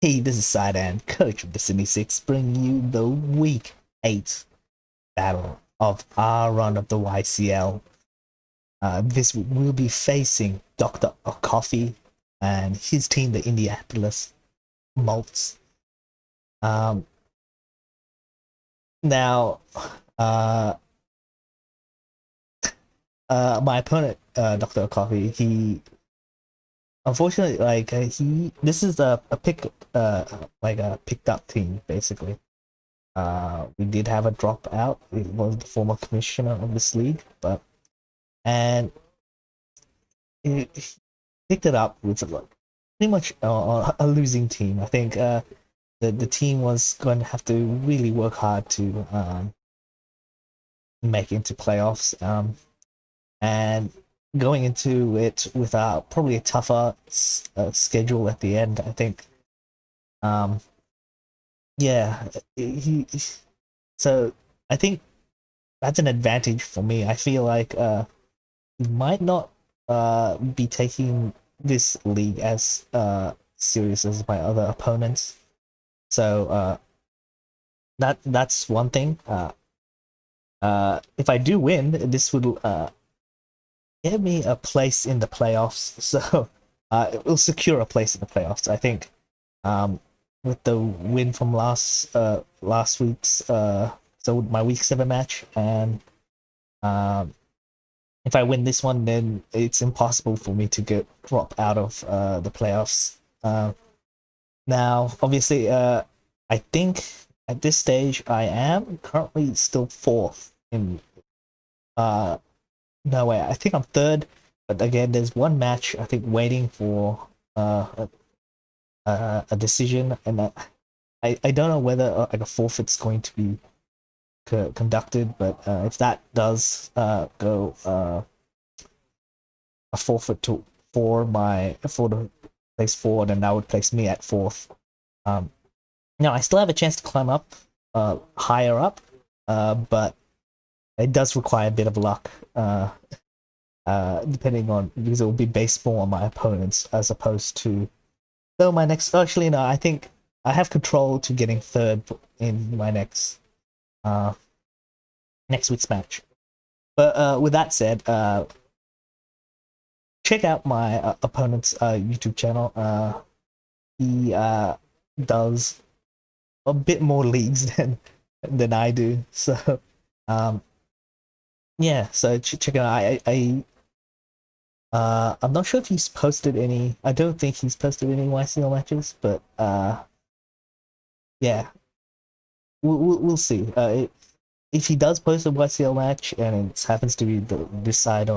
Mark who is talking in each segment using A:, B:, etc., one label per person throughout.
A: Hey, this is Sidan, coach of the Sydney Six, bringing you the Week 8 battle of our run of the YCL. This will be facing Dr. Coffee and his team, the Indianapolis Molts. Um, now, uh, my opponent, Dr. Coffee, he unfortunately, this is a picked up team basically. We did have a dropout. It was the former commissioner of this league, and he picked it up with pretty much a losing team. I think the team was going to have to really work hard to make it into playoffs. And going into it with probably a tougher schedule at the end, I think. Yeah, so I think that's an advantage for me. I feel like he might not be taking this league as serious as my other opponents. So that's one thing. If I do win, this would give me a place in the playoffs. So it will secure a place in the playoffs. I think with the win from last week's so my week 7 match, and if I win this one, then it's impossible for me to drop out of the playoffs. Now, obviously, I think at this stage I am currently still 4th in. No way, I think I'm 3rd, but again, there's one match I think waiting for a decision, and I don't know whether like a forfeit's going to be conducted, but if that does go a forfeit for the place 4, then that would place me at 4th. Now I still have a chance to climb up higher up, but it does require a bit of luck, depending on, because it will be based more on my opponents as opposed to. So my next, actually no, I think I have control to getting 3rd in my next week's match. But with that said, check out my opponent's YouTube channel. He does a bit more leagues than I do. So yeah, so check it out. I'm not sure if he's posted any. I don't think he's posted any YCL matches, but yeah, we'll see. If he does post a YCL match and it happens to be his side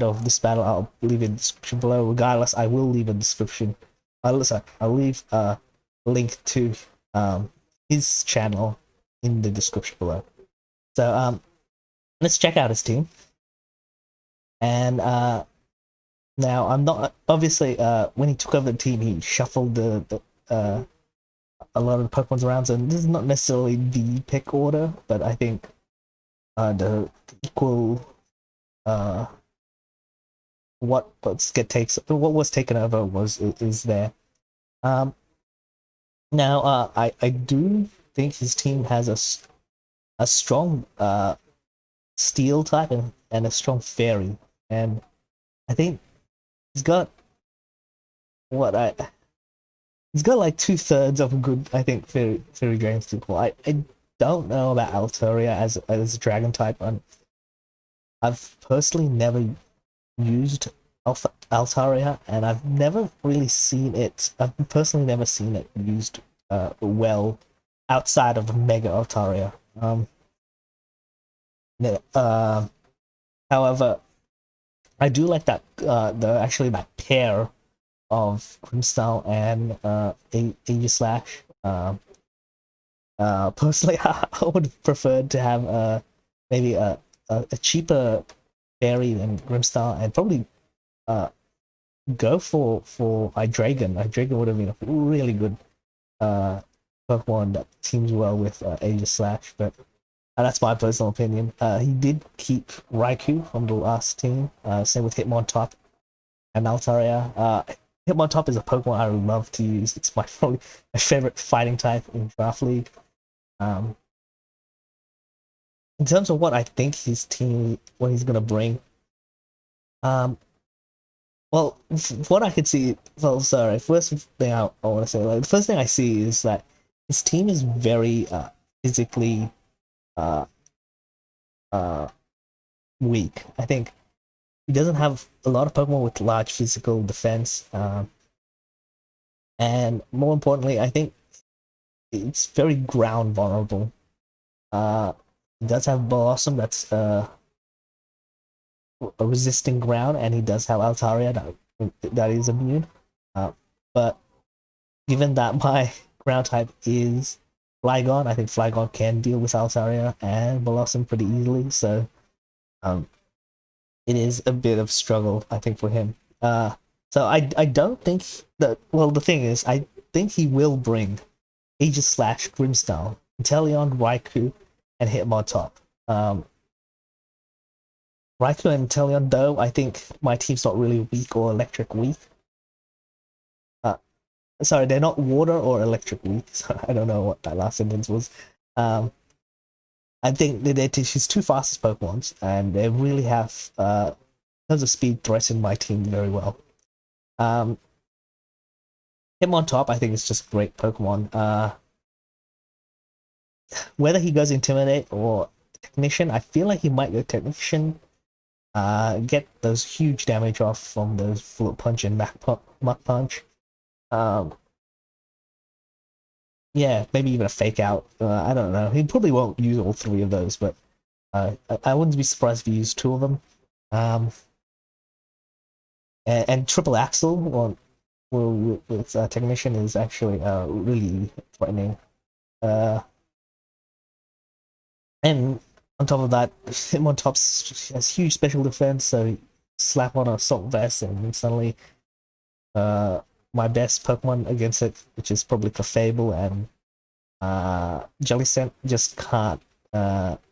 A: of this battle, I'll leave it in the description below. Regardless, I will leave a description. I'll leave a link to his channel in the description below. So let's check out his team. And now I'm not obviously when he took over the team, he shuffled a lot of the Pokemons around, so this is not necessarily the pick order, but I think the equal what was taken over is there. Now I do think his team has a strong steel type and a strong fairy, and I think he's got he's got like 2/3 of a good, I think, fairy dragon steel. I don't know about Altaria as a dragon type. I've personally never used Altaria, and I've never really seen it. I've personally never seen it used well outside of Mega Altaria. However, I do like that that pair of Grimstyle and Aegislash. Personally, I would have preferred to have maybe a cheaper fairy than Grimstyle, and probably go for Hydreigon. Hydreigon would have been a really good Pokemon that teams well with Aegislash, but that's my personal opinion. He did keep Raikou from the last team. Same with Hitmontop and Altaria. Hitmontop is a Pokemon I love to use. It's probably my favorite fighting type in Draft League. In terms of what I think his team, what he's gonna bring, well, what I could see, well, sorry, first thing I want to say, like, the first thing I see is that his team is very physically uh, uh, weak. I think he doesn't have a lot of Pokemon with large physical defense, and more importantly, I think it's very ground vulnerable. He does have Blossom that's a resisting ground, and he does have Altaria that is immune. But given that my ground type is Flygon, I think Flygon can deal with Altaria and Blossom pretty easily. So it is a bit of struggle, I think, for him. So I don't think that. Well, the thing is, I think he will bring Aegis Slash, Grimmsnarl, Inteleon, Raikou, and Hitmontop. Raikou and Inteleon, though, I think my team's not really weak or electric weak. Sorry, they're not water or electric weak. So I don't know what that last sentence was. I think they're his two fastest Pokemons, and they really have, in terms of speed, threatened my team very well. Hitmontop, I think, is just a great Pokemon. Whether he goes Intimidate or Technician, I feel like he might go Technician. Get those huge damage off from those Bullet Punch and Mach Punch. Yeah, maybe even a Fake Out. I don't know. He probably won't use all three of those, but I wouldn't be surprised if he used two of them. And Triple Axle with Technician is actually really threatening. And on top of that, Hitmontop has huge special defense, so you slap on a Assault Vest and suddenly my best Pokemon against it, which is probably Clefable and Jellicent, just can't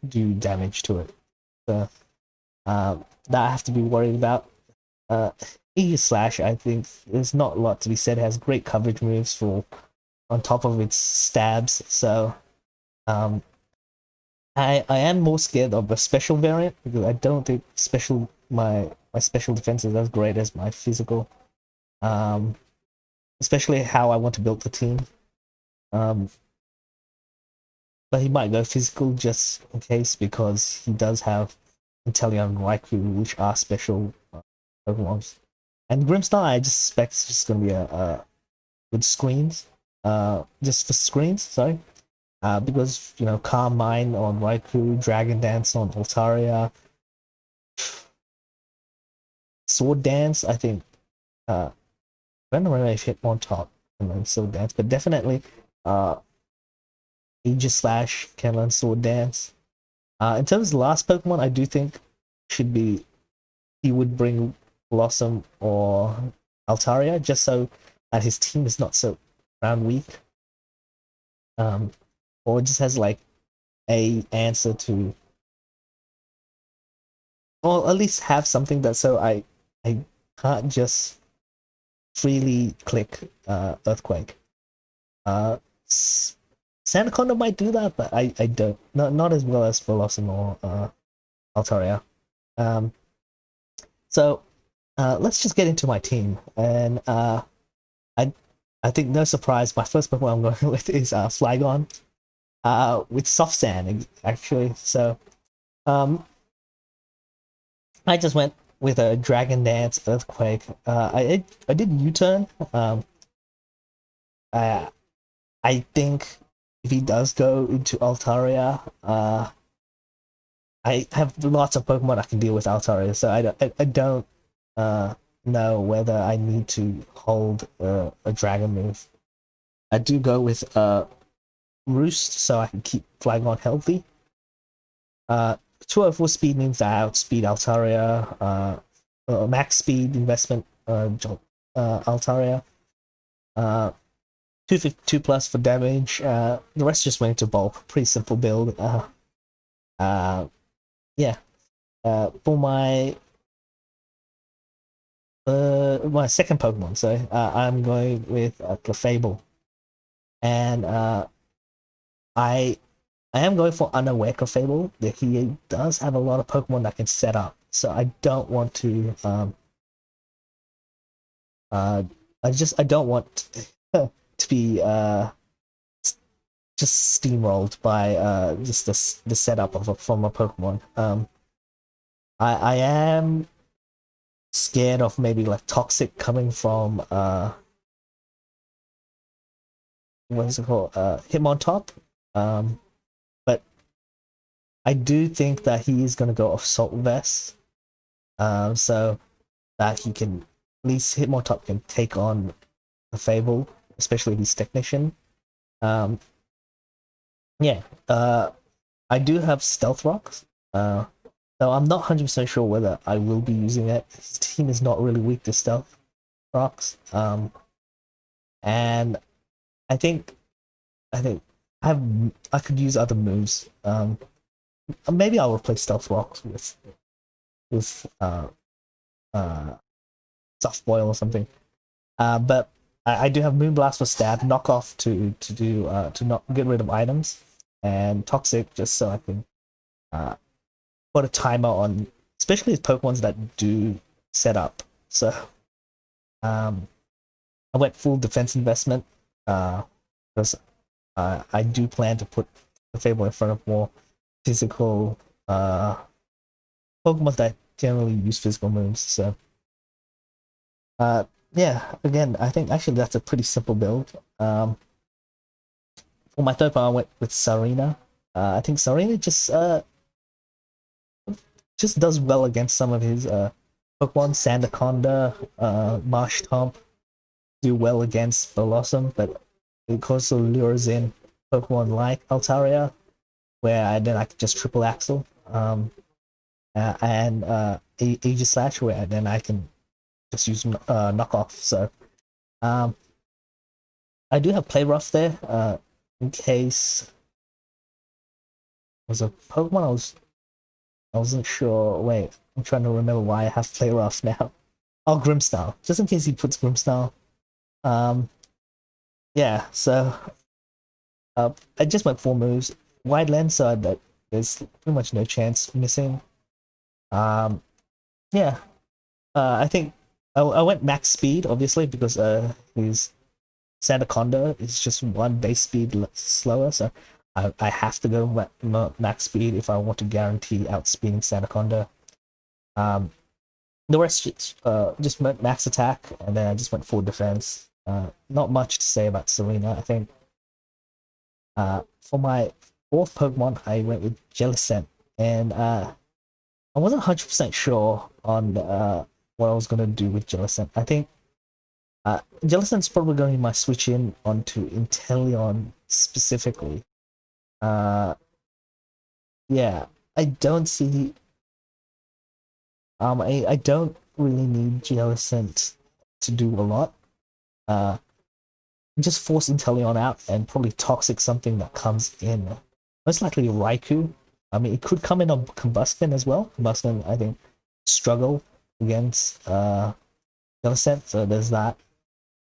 A: do damage to it. So that I have to be worried about. Aegis Slash, I think there's not a lot to be said. It has great coverage moves on top of its stabs, so I am more scared of a special variant because I don't think my special defense is as great as my physical. Especially how I want to build the team. But he might go physical just in case because he does have Inteleon and Raikou, which are special Pokemon. And Grimmsnarl, I just suspect it's just going to be a good screens. Just for screens, sorry. Because, Calm Mind on Raikou, Dragon Dance on Altaria, Sword Dance, I think. I don't remember if Hitmontop can learn Sword Dance, but definitely Aegis Slash can learn Sword Dance. In terms of the last Pokemon, I do think he would bring Blossom or Altaria, just so that his team is not so round weak. Or just has like a answer to, or at least have something that so I can't just freely click Earthquake. Sandaconda might do that, but I don't, not as well as Blossom or Altaria. So let's just get into my team, and I think no surprise, my first Pokemon I'm going with is Flygon. With Soft Sand, actually. So, I just went with a Dragon Dance Earthquake. I did U-turn. I think if he does go into Altaria, I have lots of Pokemon I can deal with Altaria, so I don't know whether I need to hold a Dragon move. I do go with Roost, so I can keep Flygon healthy. 204 speed means that I outspeed Altaria. Max speed investment Altaria. 252 plus for damage. The rest just went into bulk. Pretty simple build. Yeah. For my my second Pokemon. So I'm going with Clefable, and I I am going for unaware Clefable. That he does have a lot of Pokemon that can set up, so I don't want to uh I don't want to be just steamrolled by just the setup of from a Pokemon. I am scared of maybe like toxic coming from what is it called, Hitmontop. But I do think that he is going to go Assault Vest, so that he can at least Hitmontop can take on the Fable, especially his technician. Um, yeah, I do have Stealth Rocks, so I'm not 100% sure whether I will be using it. His team is not really weak to Stealth Rocks, and I think I think I could use other moves. Maybe I'll replace Stealth Rocks with Soft Boil or something. But I do have Moonblast for stab, knockoff to not get rid of items, and Toxic just so I can put a timer on, especially with Pokemons that do set up. So I went full defense investment because I do plan to put the Fable in front of more physical Pokemon that generally use physical moves. So yeah, again, I think actually that's a pretty simple build. For my third one, I went with Sarina. I think Sarina just does well against some of his Pokemon. Sandaconda, Marshtomp do well against Blossom, but it also lures in Pokemon like Altaria, where then I can just triple axle. And Aegislash, where then I can just use knockoff. So I do have Play Rough there, in case was a Pokemon I wasn't sure. Wait, I'm trying to remember why I have Play Rough now. Oh, Grimmsnarl, just in case he puts Grimmsnarl. Yeah, so I just went 4 moves. Wide lens, so that there's pretty much no chance missing. Yeah, I think I went max speed, obviously, because his Sandaconda is just 1 base speed slower, so I have to go max speed if I want to guarantee outspeeding Sandaconda. The rest just went max attack, and then I just went full defense. Not much to say about Serena. I think for my fourth Pokemon, I went with Jellicent, and I wasn't 100% sure on what I was going to do with Jellicent. I think Jellicent's probably going to be my switch in onto Inteleon specifically. Yeah, I don't see. I don't really need Jellicent to do a lot. Just force Inteleon out and probably Toxic something that comes in. Most likely Raikou. I mean, it could come in on Combustion as well. Combustion, I think, struggle against Jellicent, so there's that.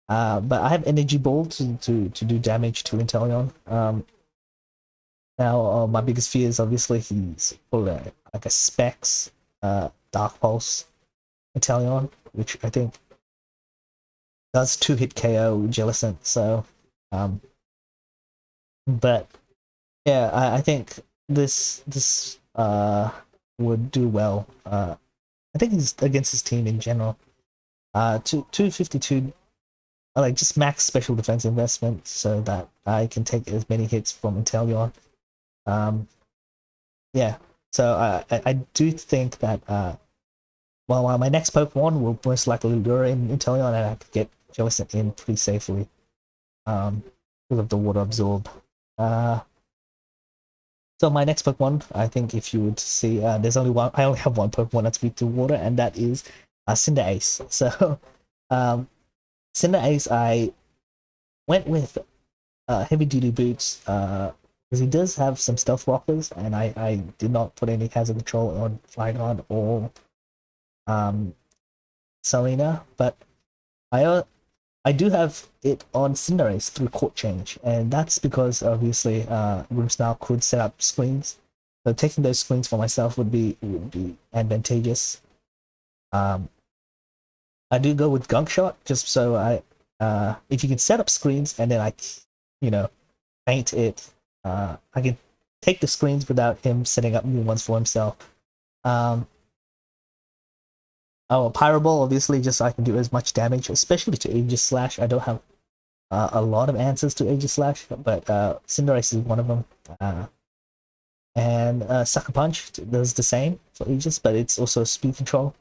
A: But I have Energy Ball to do damage to Inteleon. Now, my biggest fear is obviously he's like a Specs Dark Pulse Inteleon, which I think does 2-hit KO Jellicent. So, but yeah, I think this would do well. I think he's against his team in general. 252, like just max special defense investment so that I can take as many hits from Inteleon. Yeah, so I do think that well, my next Pokemon will most likely lure in Inteleon, and I could get Jellicent in pretty safely because of the water absorb. So my next Pokemon, I think if you would see, there's only one. I only have one Pokemon that's weak to water, and that is Cinderace. So Cinderace, I went with heavy duty boots because he does have some stealth rockers, and I did not put any hazard control on Flygon or Serena, but I do have it on Cinderace through court change, and that's because obviously Grimmsnarl could set up screens. So taking those screens for myself would be advantageous. I do go with Gunk Shot just so if you can set up screens and then paint it, I can take the screens without him setting up new ones for himself. Pyro Ball, obviously, just so I can do as much damage, especially to Aegis Slash. I don't have a lot of answers to Aegis Slash, but Cinderace is one of them. And Sucker Punch does the same for Aegis, but it's also speed control.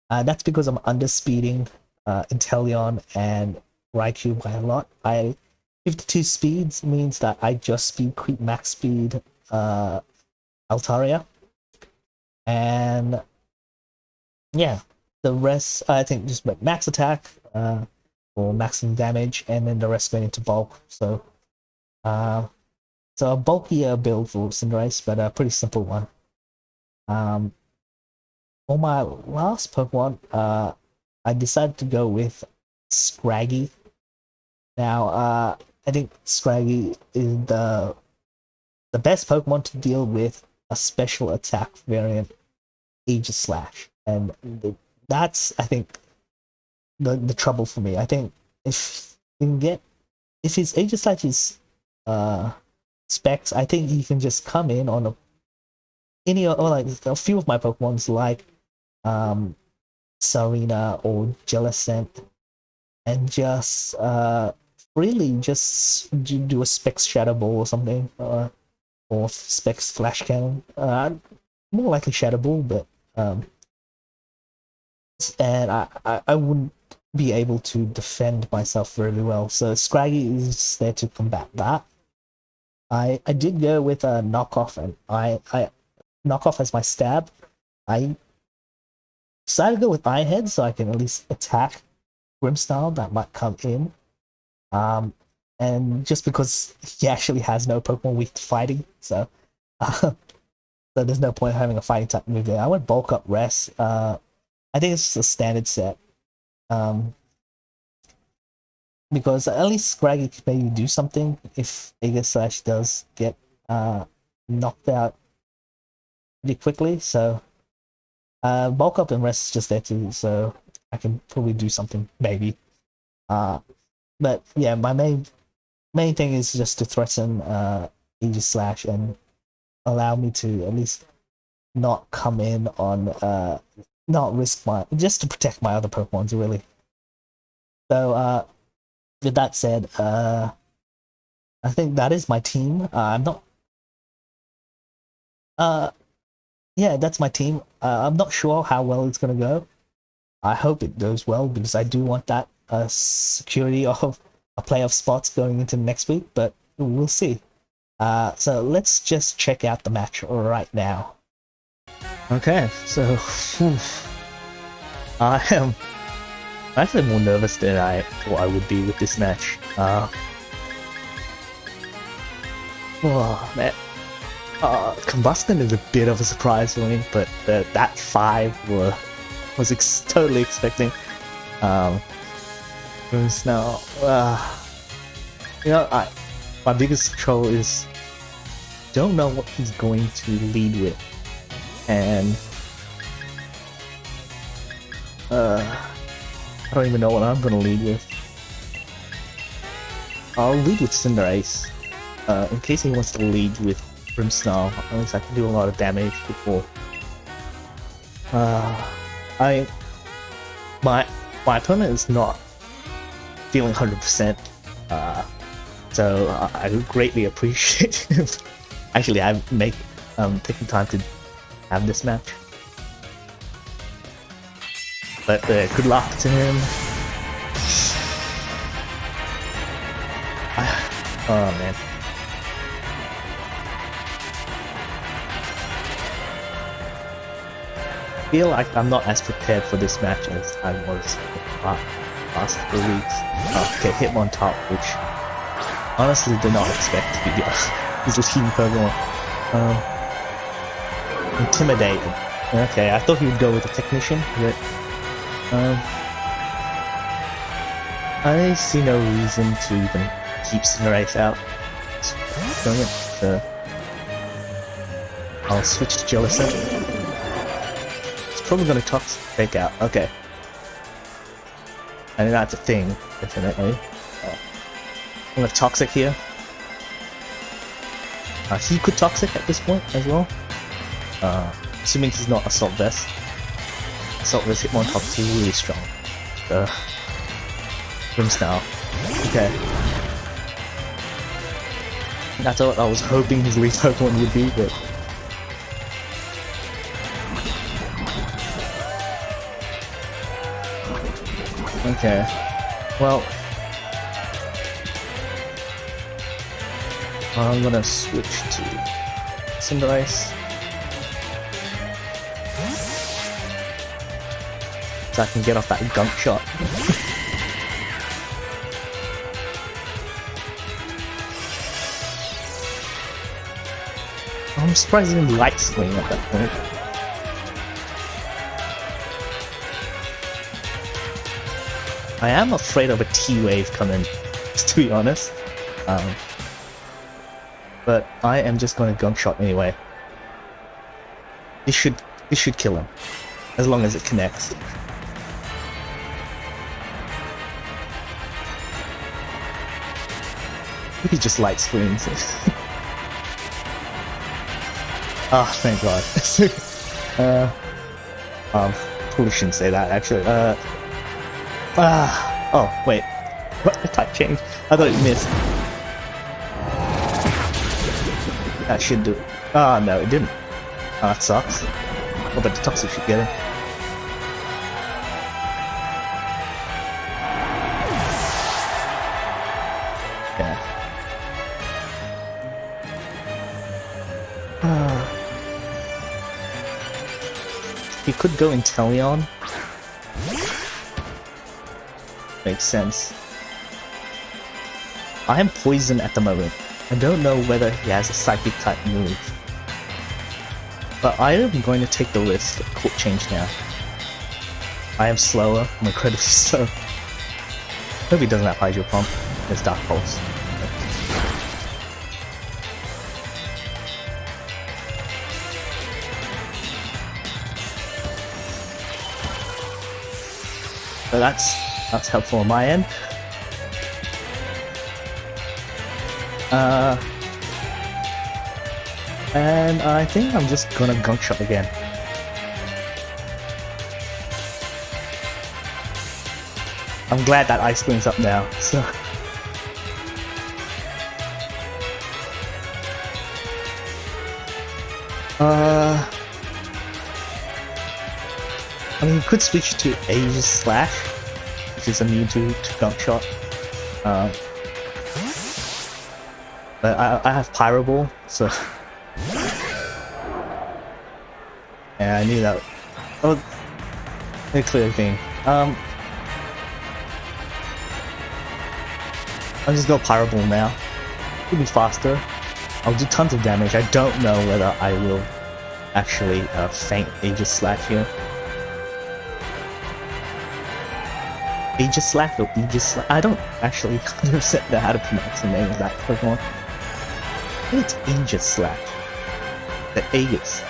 A: That's because I'm underspeeding Inteleon and Raikou by a lot. 52 speeds means that I just speed creep max speed Altaria. And yeah, the rest I think just max attack or maximum damage, and then the rest going into bulk. So a bulkier build for Cinderace, but a pretty simple one. For my last Pokemon, I decided to go with Scraggy. Now, I think Scraggy is the best Pokemon to deal with a special attack variant, Aegis Slash, and that's, I think, the trouble for me. I think if his Aegis Slash is specs, I think he can just come in on a few of my Pokemons like Serena or Jellicent, and just really just do a Specs Shadow Ball or something, or Specs Flash Cannon. More likely Shadow Ball, but and I wouldn't be able to defend myself really well. So Scraggy is there to combat that. I did go with a knockoff, and I knockoff as my stab. I decided to go with Iron Head so I can at least attack Grimmsnarl that might come in. And just because he actually has no Pokemon weak to fighting, so there's no point having a fighting type move there. I went bulk up rest. I think it's a standard set. Because at least Scraggy can maybe do something if Aegis Slash does get knocked out pretty quickly. So bulk up and rest is just there too, so I can probably do something maybe. But yeah, my main thing is just to threaten Aegis Slash and allow me to at least not come in on not risk just to protect my other Pokemons really. So with that said, I think that is my team. I'm not yeah, that's my team. I'm not sure how well it's gonna go. I hope it goes well because I do want that security of a playoff spots going into next week, but we'll see. So let's just check out the match right now. Okay, so I am actually more nervous than I thought I would be with this match. Oh man. Combustion is a bit of a surprise for me, but that 5 was totally expecting. Now, my biggest trouble is don't know what he's going to lead with, and I don't even know what I'm going to lead with. I'll lead with Cinderace, in case he wants to lead with Grimmsnarl. At least I can do a lot of damage before. My opponent is not feeling 100%, so I would greatly appreciate if actually I make taking time to have this match. But good luck to him. Oh man. I feel like I'm not as prepared for this match as I was last 3 weeks. Okay, Hitmontop, which honestly did not expect to be his team Pokemon. Intimidated. Okay, I thought he would go with a Technician, but Um, I see no reason to even keep Cinderace out. So I'll switch to Jellicent. It's probably gonna toxic fake out. Okay. I mean, that's a thing, definitely. I'm gonna toxic here. He could toxic at this point as well. Assuming he's not Assault Vest. Assault Vest Hitmontop is really strong. Grimmsnarl. Okay. That's what I was hoping his lethal one would be, but... Okay. Well... I'm gonna switch to Cinderace. So I can get off that gunk shot. I'm surprised he didn't light swing at that point. I am afraid of a T-wave coming, to be honest. But I am just going to gunk shot anyway. This should kill him, as long as it connects. He just light swings. Ah, thank God. Probably shouldn't say that actually. Oh wait, what? The type change? I thought it missed. That should do it. Ah, no, it didn't. Oh, that sucks. Oh, but the toxic should get him. Yeah. He could go Inteleon. Makes sense. I am poisoned at the moment. I don't know whether he has a psychic type move. But I am going to take the risk of court change now. I am slower, I'm incredibly slow. Hope he doesn't have Hydro Pump. There's Dark Pulse. So that's helpful on my end. And I think I'm just gonna gunk shot again. I'm glad that Ice Beam's up now, so... I mean, you could switch to Aegis Slash, which is immune to gunk shot. But I have Pyro Ball, so... Yeah, I knew that. Oh, very clear thing. I'll just go Pyro Ball now. It'll be faster. I'll do tons of damage. I don't know whether I will actually feint Aegis Slash here. Aegis Slash or Aegis Slash? I don't actually 100% know how to pronounce the name of that Pokemon. I think it's Aegis Slash. The Aegis.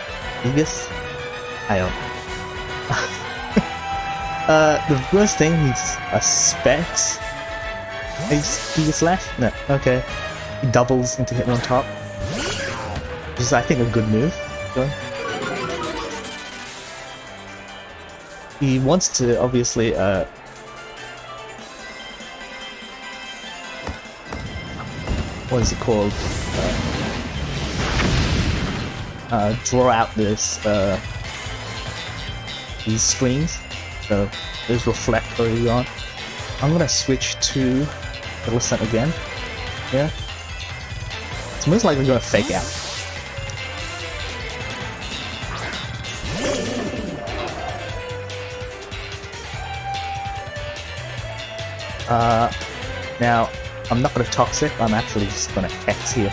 A: Aegis? I don't know. The first thing is a Specs. Aegis Slash? No, okay. He doubles into hitting on top. Which is, I think, a good move. So. He wants to, obviously, what is it called? Draw out this, these screens. So, there's Reflect early on. I'm gonna switch to Jellicent again. Yeah. It's most likely gonna fake out. Now, I'm not gonna Toxic, I'm actually just gonna X here.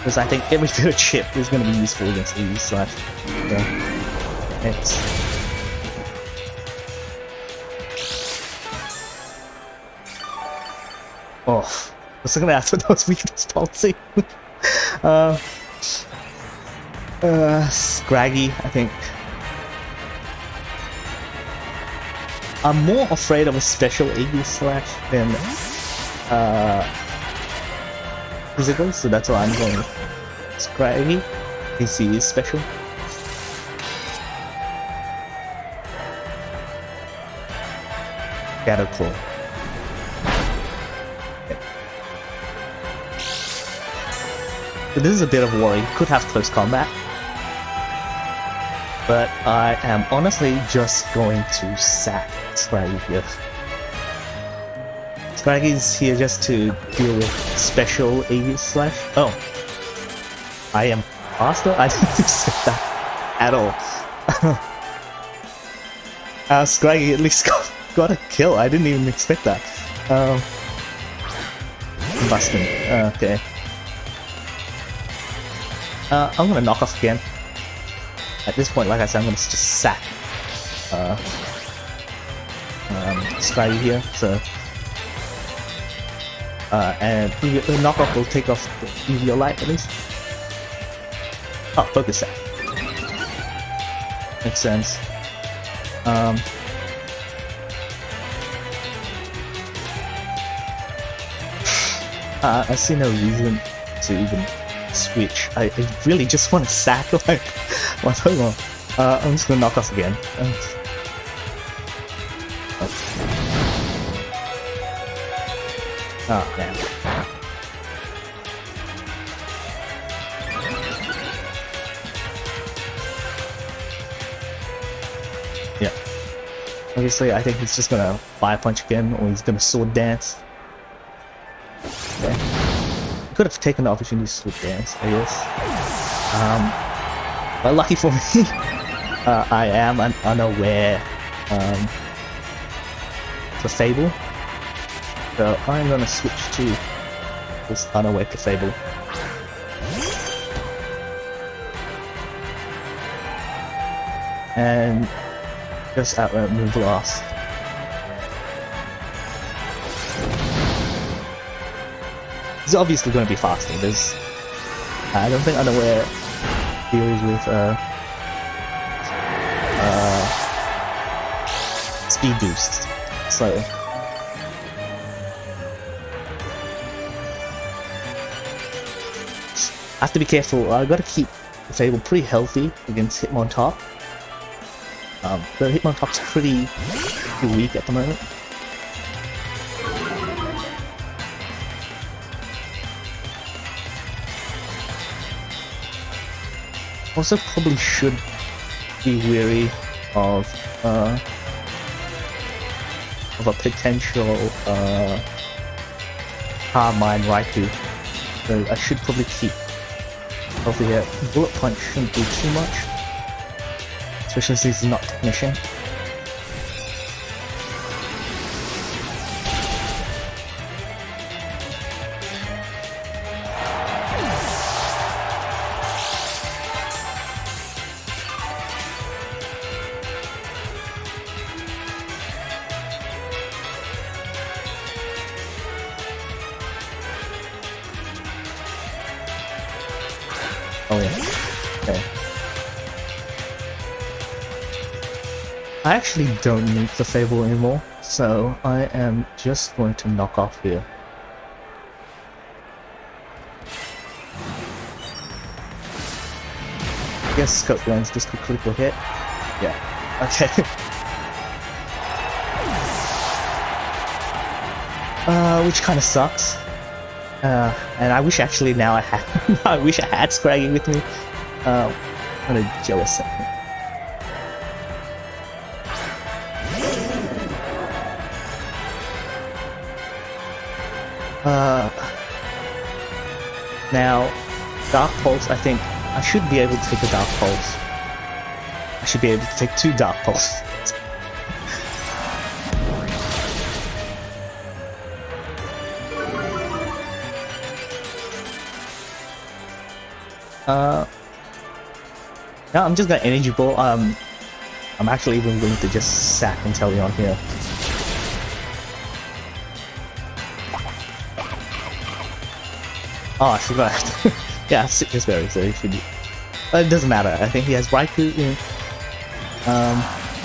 A: because I think every bit of chip is going to be useful against these. So it's oh, what's gonna happen to those weakness policy? Scraggy, I think. I'm more afraid of a special Aegis Slash than physical, so that's why I'm going Scraggy. DC is special. Shadow Claw. So this is a bit of worry. Could have close combat. But I am honestly just going to sack Scraggy here. Scraggy's here just to deal with special Aegis Slash. Oh. I am faster? I didn't expect that at all. Scraggy at least got a kill. I didn't even expect that. Busting. Okay. I'm gonna knock off again. At this point, like I said, I'm gonna just sack Scraggy here, so and the knockoff will take off the UV light at least. Oh, focus sack. Makes sense. I see no reason to even switch. I really just want to sack like my Pokemon. I'm just gonna knock off again. Oh man. Yeah. Obviously, I think he's just gonna Fire Punch again, or he's gonna Sword Dance. Okay. Could have taken the opportunity to Sword Dance, I guess. But lucky for me, I am unaware for Fable. So I'm gonna switch to this unaware to Fable. And just outright move Blast. It's obviously going to be faster. There's, I don't think unaware deals with speed boosts. So I have to be careful. I got to keep the Fable pretty healthy against Hitmontop. The Hitmontop's pretty weak at the moment. Also, probably should be wary of a potential Hard Mine Raikou. So I should probably keep healthy here. Bullet Punch shouldn't do too much, especially since he's not Technician. Oh yeah, okay. I actually don't need the Fable anymore, so I am just going to knock off here. I guess Scope Lens just could critical hit. Yeah, okay. Which kind of sucks. And I wish actually now I had I wish I had Scraggy with me. I'm kinda jealous of him. Now Dark Pulse, I think I should be able to take a Dark Pulse. I should be able to take 2 Dark Pulse. No, I'm just gonna energy ball. I'm actually even willing to just sack Inteleon here. Oh, I forgot. Yeah, Sickness Berry, so he should be. But it doesn't matter. I think he has Raikou, you know,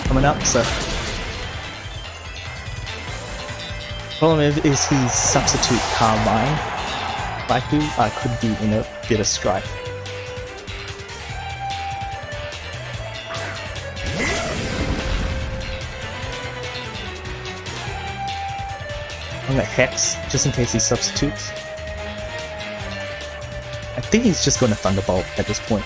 A: coming up, so. Problem is his substitute Carmine Raikou could be in a bit of strife. I'm gonna Hex, just in case he substitutes. I think he's just gonna Thunderbolt at this point.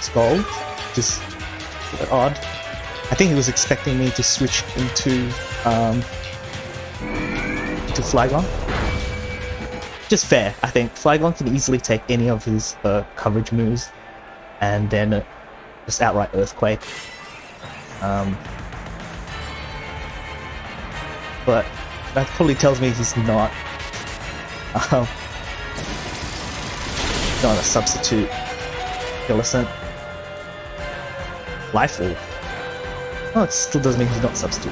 A: Scald, just a bit odd. I think he was expecting me to switch into Flygon. Just fair, I think. Flygon can easily take any of his coverage moves and then just outright Earthquake. But that probably tells me he's not a substitute Millicent. Life Orb. Oh, it still doesn't mean he's not substitute.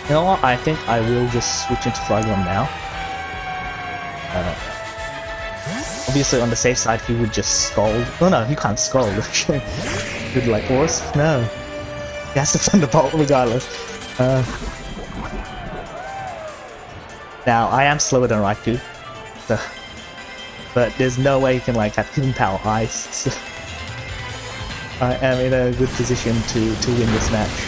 A: You know what? I think I will just switch into Flygon now. Obviously, on the safe side, he would just Scald. Oh no, he can't Scald. Would like Horse? No. He has to Thunderbolt regardless. Now, I am slower than Raikou, so, but there's no way you can like have Hidden Power Ice. So I am in a good position to win this match.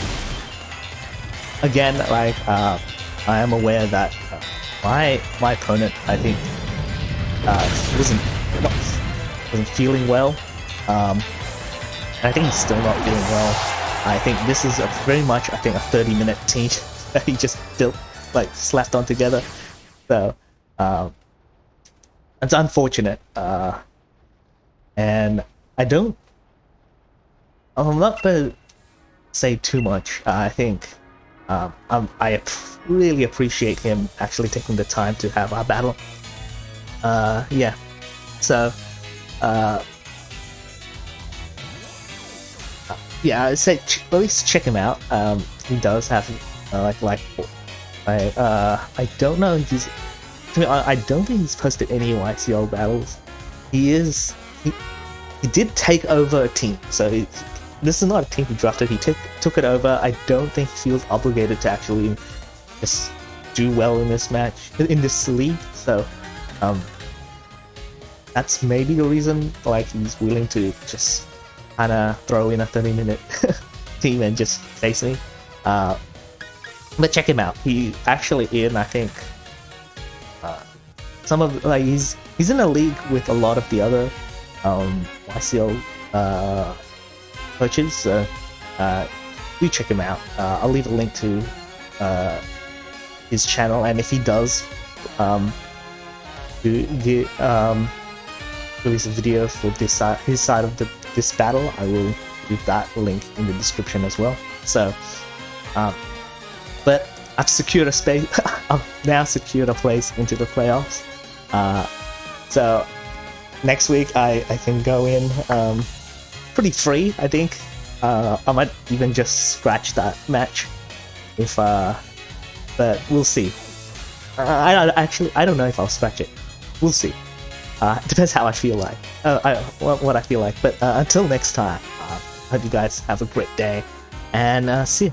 A: Again, like I am aware that my opponent, I think, wasn't feeling well. I think he's still not feeling well. I think this is very much, I think, a 30-minute team that he just built, like, slapped on together. So, it's unfortunate. And I'm not gonna say too much. I think I really appreciate him actually taking the time to have our battle. Yeah. So, yeah, I say at least check him out. He does have I don't know if he's. I don't think he's posted any YCL battles. He did take over a team, so this is not a team he drafted. He took it over. I don't think he feels obligated to actually just do well in this match, in this league. So, that's maybe the reason, like, he's willing to just kind of throw in a 30-minute team and just face me. But check him out. He actually in, I think, some of, like, he's in a league with a lot of the other YCL coaches. So do check him out. I'll leave a link to his channel, and if he does release a video for his side of this battle, I will leave that link in the description as well. So, but I've secured a space. I've now secured a place into the playoffs. So next week I can go in pretty free. I think I might even just scratch that match if but we'll see. I don't know if I'll scratch it. We'll see. Depends how I feel like. What I feel like. But until next time, hope you guys have a great day, and see you.